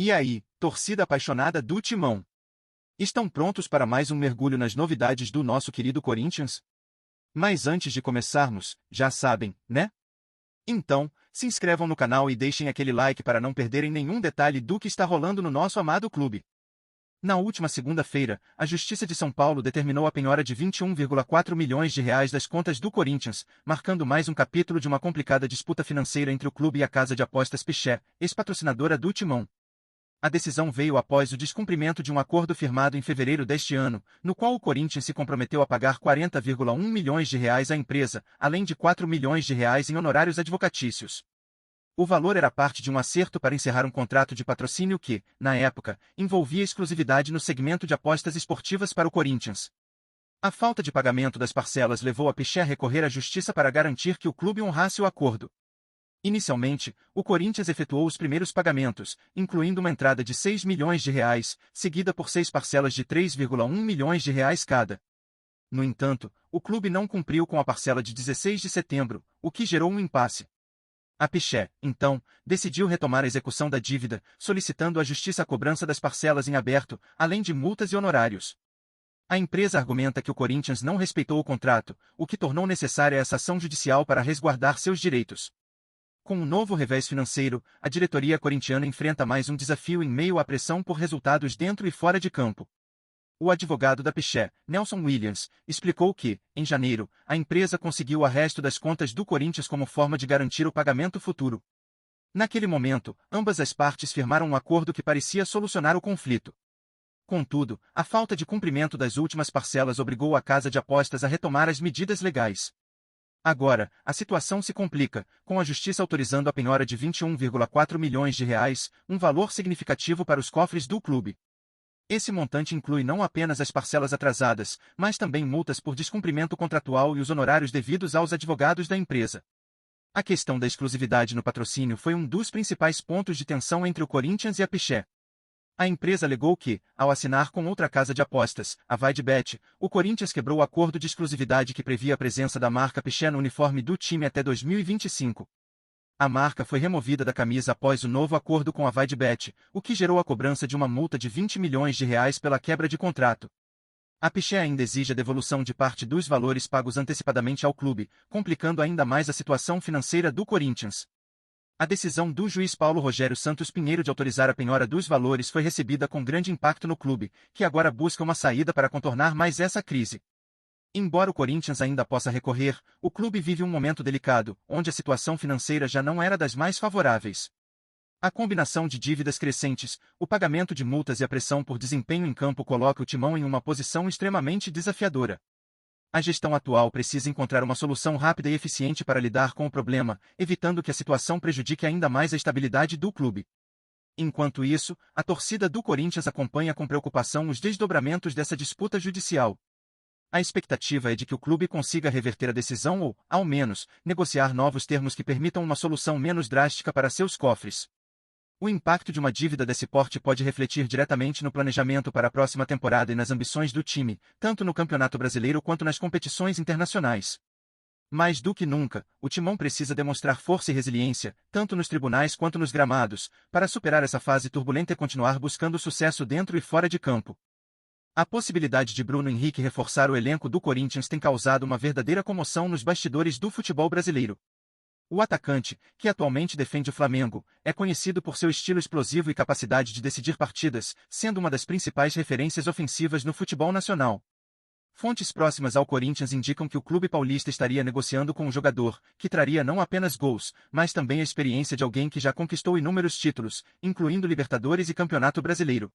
E aí, torcida apaixonada do Timão? Estão prontos para mais um mergulho nas novidades do nosso querido Corinthians? Mas antes de começarmos, já sabem, né? Então, se inscrevam no canal e deixem aquele like para não perderem nenhum detalhe do que está rolando no nosso amado clube. Na última segunda-feira, a Justiça de São Paulo determinou a penhora de 21,4 milhões de reais das contas do Corinthians, marcando mais um capítulo de uma complicada disputa financeira entre o clube e a casa de apostas Piché, ex-patrocinadora do Timão. A decisão veio após o descumprimento de um acordo firmado em fevereiro deste ano, no qual o Corinthians se comprometeu a pagar 40,1 milhões de reais à empresa, além de 4 milhões de reais em honorários advocatícios. O valor era parte de um acerto para encerrar um contrato de patrocínio que, na época, envolvia exclusividade no segmento de apostas esportivas para o Corinthians. A falta de pagamento das parcelas levou a Piché a recorrer à justiça para garantir que o clube honrasse o acordo. Inicialmente, o Corinthians efetuou os primeiros pagamentos, incluindo uma entrada de 6 milhões de reais, seguida por 6 parcelas de 3,1 milhões de reais cada. No entanto, o clube não cumpriu com a parcela de 16 de setembro, o que gerou um impasse. A Piché, então, decidiu retomar a execução da dívida, solicitando à justiça a cobrança das parcelas em aberto, além de multas e honorários. A empresa argumenta que o Corinthians não respeitou o contrato, o que tornou necessária essa ação judicial para resguardar seus direitos. Com um novo revés financeiro, a diretoria corintiana enfrenta mais um desafio em meio à pressão por resultados dentro e fora de campo. O advogado da Piché, Nelson Williams, explicou que, em janeiro, a empresa conseguiu o arresto das contas do Corinthians como forma de garantir o pagamento futuro. Naquele momento, ambas as partes firmaram um acordo que parecia solucionar o conflito. Contudo, a falta de cumprimento das últimas parcelas obrigou a casa de apostas a retomar as medidas legais. Agora, a situação se complica, com a justiça autorizando a penhora de 21,4 milhões de reais, um valor significativo para os cofres do clube. Esse montante inclui não apenas as parcelas atrasadas, mas também multas por descumprimento contratual e os honorários devidos aos advogados da empresa. A questão da exclusividade no patrocínio foi um dos principais pontos de tensão entre o Corinthians e a Piché. A empresa alegou que, ao assinar com outra casa de apostas, a VaidBet, o Corinthians quebrou o acordo de exclusividade que previa a presença da marca Piché no uniforme do time até 2025. A marca foi removida da camisa após o novo acordo com a VaidBet, o que gerou a cobrança de uma multa de 20 milhões de reais pela quebra de contrato. A Piché ainda exige a devolução de parte dos valores pagos antecipadamente ao clube, complicando ainda mais a situação financeira do Corinthians. A decisão do juiz Paulo Rogério Santos Pinheiro de autorizar a penhora dos valores foi recebida com grande impacto no clube, que agora busca uma saída para contornar mais essa crise. Embora o Corinthians ainda possa recorrer, o clube vive um momento delicado, onde a situação financeira já não era das mais favoráveis. A combinação de dívidas crescentes, o pagamento de multas e a pressão por desempenho em campo coloca o Timão em uma posição extremamente desafiadora. A gestão atual precisa encontrar uma solução rápida e eficiente para lidar com o problema, evitando que a situação prejudique ainda mais a estabilidade do clube. Enquanto isso, a torcida do Corinthians acompanha com preocupação os desdobramentos dessa disputa judicial. A expectativa é de que o clube consiga reverter a decisão ou, ao menos, negociar novos termos que permitam uma solução menos drástica para seus cofres. O impacto de uma dívida desse porte pode refletir diretamente no planejamento para a próxima temporada e nas ambições do time, tanto no Campeonato Brasileiro quanto nas competições internacionais. Mais do que nunca, o Timão precisa demonstrar força e resiliência, tanto nos tribunais quanto nos gramados, para superar essa fase turbulenta e continuar buscando sucesso dentro e fora de campo. A possibilidade de Bruno Henrique reforçar o elenco do Corinthians tem causado uma verdadeira comoção nos bastidores do futebol brasileiro. O atacante, que atualmente defende o Flamengo, é conhecido por seu estilo explosivo e capacidade de decidir partidas, sendo uma das principais referências ofensivas no futebol nacional. Fontes próximas ao Corinthians indicam que o clube paulista estaria negociando com o jogador, que traria não apenas gols, mas também a experiência de alguém que já conquistou inúmeros títulos, incluindo Libertadores e Campeonato Brasileiro.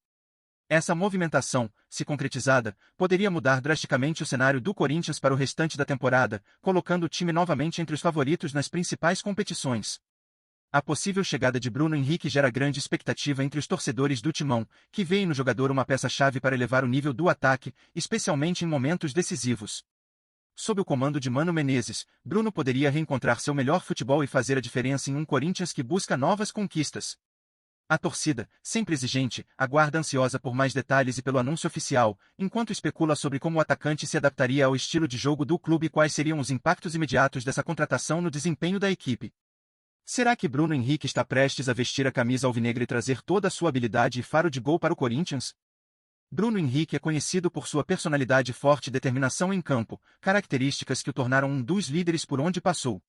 Essa movimentação, se concretizada, poderia mudar drasticamente o cenário do Corinthians para o restante da temporada, colocando o time novamente entre os favoritos nas principais competições. A possível chegada de Bruno Henrique gera grande expectativa entre os torcedores do Timão, que veem no jogador uma peça-chave para elevar o nível do ataque, especialmente em momentos decisivos. Sob o comando de Mano Menezes, Bruno poderia reencontrar seu melhor futebol e fazer a diferença em um Corinthians que busca novas conquistas. A torcida, sempre exigente, aguarda ansiosa por mais detalhes e pelo anúncio oficial, enquanto especula sobre como o atacante se adaptaria ao estilo de jogo do clube e quais seriam os impactos imediatos dessa contratação no desempenho da equipe. Será que Bruno Henrique está prestes a vestir a camisa alvinegra e trazer toda a sua habilidade e faro de gol para o Corinthians? Bruno Henrique é conhecido por sua personalidade forte e determinação em campo, características que o tornaram um dos líderes por onde passou.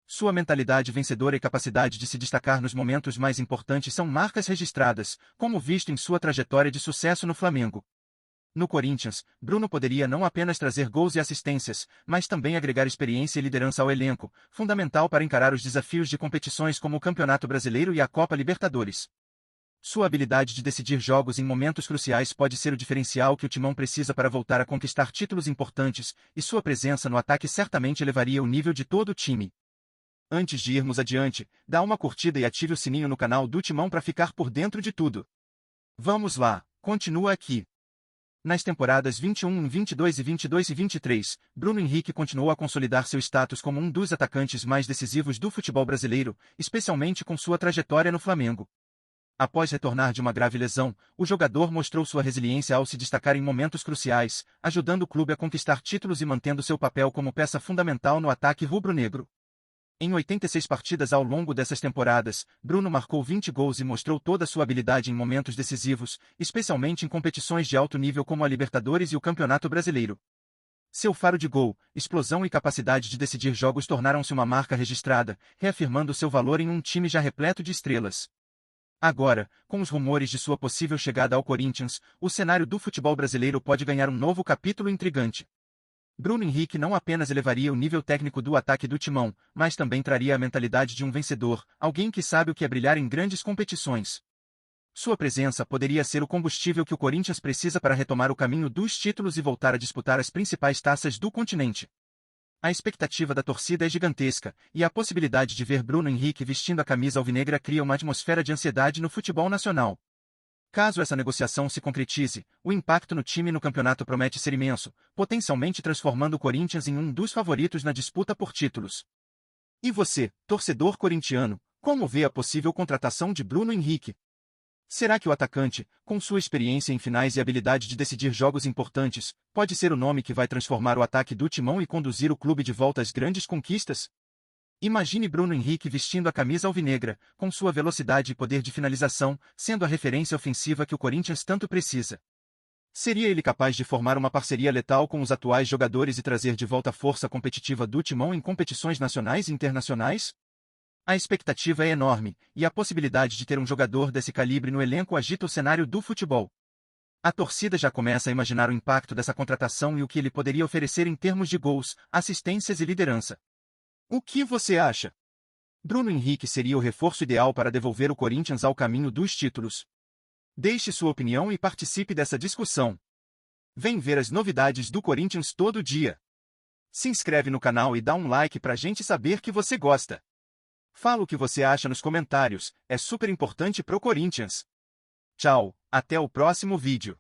Sua mentalidade vencedora e capacidade de se destacar nos momentos mais importantes são marcas registradas, como visto em sua trajetória de sucesso no Flamengo. No Corinthians, Bruno poderia não apenas trazer gols e assistências, mas também agregar experiência e liderança ao elenco, fundamental para encarar os desafios de competições como o Campeonato Brasileiro e a Copa Libertadores. Sua habilidade de decidir jogos em momentos cruciais pode ser o diferencial que o Timão precisa para voltar a conquistar títulos importantes, e sua presença no ataque certamente elevaria o nível de todo o time. Antes de irmos adiante, dá uma curtida e ative o sininho no canal do Timão para ficar por dentro de tudo. Vamos lá, continua aqui. Nas temporadas 21, 22 e 22 e 23, Bruno Henrique continuou a consolidar seu status como um dos atacantes mais decisivos do futebol brasileiro, especialmente com sua trajetória no Flamengo. Após retornar de uma grave lesão, o jogador mostrou sua resiliência ao se destacar em momentos cruciais, ajudando o clube a conquistar títulos e mantendo seu papel como peça fundamental no ataque rubro-negro. Em 86 partidas ao longo dessas temporadas, Bruno marcou 20 gols e mostrou toda sua habilidade em momentos decisivos, especialmente em competições de alto nível como a Libertadores e o Campeonato Brasileiro. Seu faro de gol, explosão e capacidade de decidir jogos tornaram-se uma marca registrada, reafirmando seu valor em um time já repleto de estrelas. Agora, com os rumores de sua possível chegada ao Corinthians, o cenário do futebol brasileiro pode ganhar um novo capítulo intrigante. Bruno Henrique não apenas elevaria o nível técnico do ataque do Timão, mas também traria a mentalidade de um vencedor, alguém que sabe o que é brilhar em grandes competições. Sua presença poderia ser o combustível que o Corinthians precisa para retomar o caminho dos títulos e voltar a disputar as principais taças do continente. A expectativa da torcida é gigantesca, e a possibilidade de ver Bruno Henrique vestindo a camisa alvinegra cria uma atmosfera de ansiedade no futebol nacional. Caso essa negociação se concretize, o impacto no time no campeonato promete ser imenso, potencialmente transformando o Corinthians em um dos favoritos na disputa por títulos. E você, torcedor corintiano, como vê a possível contratação de Bruno Henrique? Será que o atacante, com sua experiência em finais e habilidade de decidir jogos importantes, pode ser o nome que vai transformar o ataque do Timão e conduzir o clube de volta às grandes conquistas? Imagine Bruno Henrique vestindo a camisa alvinegra, com sua velocidade e poder de finalização, sendo a referência ofensiva que o Corinthians tanto precisa. Seria ele capaz de formar uma parceria letal com os atuais jogadores e trazer de volta a força competitiva do Timão em competições nacionais e internacionais? A expectativa é enorme, e a possibilidade de ter um jogador desse calibre no elenco agita o cenário do futebol. A torcida já começa a imaginar o impacto dessa contratação e o que ele poderia oferecer em termos de gols, assistências e liderança. O que você acha? Bruno Henrique seria o reforço ideal para devolver o Corinthians ao caminho dos títulos. Deixe sua opinião e participe dessa discussão. Vem ver as novidades do Corinthians todo dia. Se inscreve no canal e dá um like pra gente saber que você gosta. Fala o que você acha nos comentários, é super importante pro Corinthians. Tchau, até o próximo vídeo.